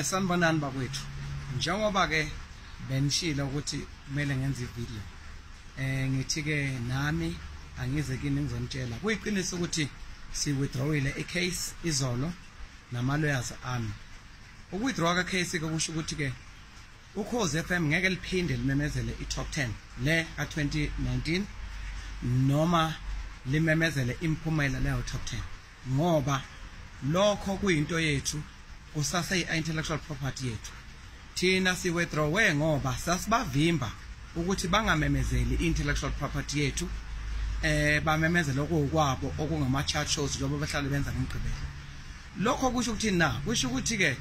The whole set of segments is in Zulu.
Sanibonani bakwethu. Njengoba ke benishilo ukuthi kumele ngenze ivideo. Ngithi ke nami angize kini ngizonitshela. Kuyiqiniso ukuthi si withdrawile icase izolo nama lawyers ami. Ukuwithdraw ka case ke kusho ukuthi ke Ukhozi FM ngeke liphinde limemezele iTop 10 le ka 2019 noma limemezele imphumela leyo Top 10 ngoba lokho kuyinto yethu kusase intellectual property yethu. Thina si withdrawe ngoba sasibavimba ukuthi bangamemezeli intellectual property yethu bamemezele okwabo okungama chart shows njengoba bahlale benza ngomgqibelo. Lokho kusho ukuthi kusho ukuthi ke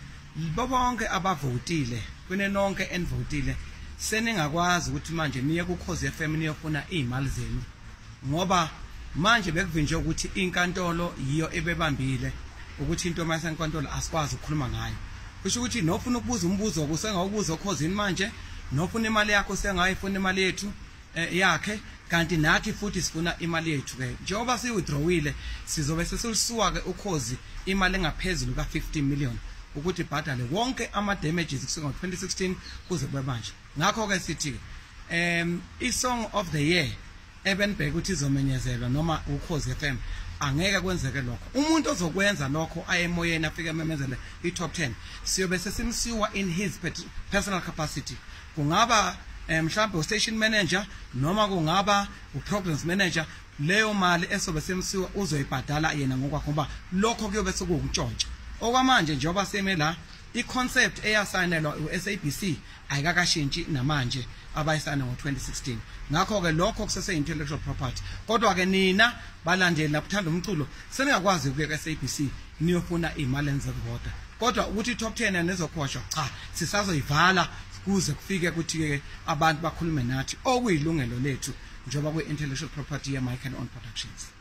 bonke abavotile kunenonke envotile seningakwazi ukuthi manje niye ku Ukhozi FM niyofuna izimali zenu ngoba manje bekuvinje ukuthi inkantolo yiyo ebebambile ukuthi into mayesenkantolo asikwazi ukukhuluma ngayo. Kusho ukuthi nofuna ukubuza umbuzo kusengawubuza Ukhozini manje nofuna imali yakho sengayifuna imali yethu yakhe kanti nathi futhi sifuna imali yethu ke njengoba si withdrawile sizobe sesulisuka ke Ukhozi imali engaphezulu ka 15 million ukuthi ibhadale wonke ama damages kusuka ngo2016 kuze kube manje. Ngakho ke sithi i song of the year ebenibheka ukuthi izomenyezelwa noma Ukhozi FM angeke kwenzeke lokho. Umuntu ozokwenza lokho ayemoyeni afike memezele iTop 10 siyobe sesimsiwa in his personal capacity. Kungaba mhlawumbe station manager noma kungaba programs manager. Leyo mali esobe semsiwa uzoyibhadala yena ngokwakho ngoba lokho kuyobe sekuwuntshontsha. Okwamanje njengoba seme la iconcept eyasayinelwa uSABC ayikakashintshi namanje abayisana ngo2016. Ngakho ke lokho kusese intellectual property. Kodwa ke nina balandeli labuthanda umculo seningakwazi ukuya kuSABC niyofuna imali enzevoda. Kodwa ukuthi iTop 10 nezokhwashwa cha sisazoyivala kuze kufike ukuthi ke abantu bakhulume nathi okuyilungelo lethu njengoba kwi intellectual property ya Mike and On Productions.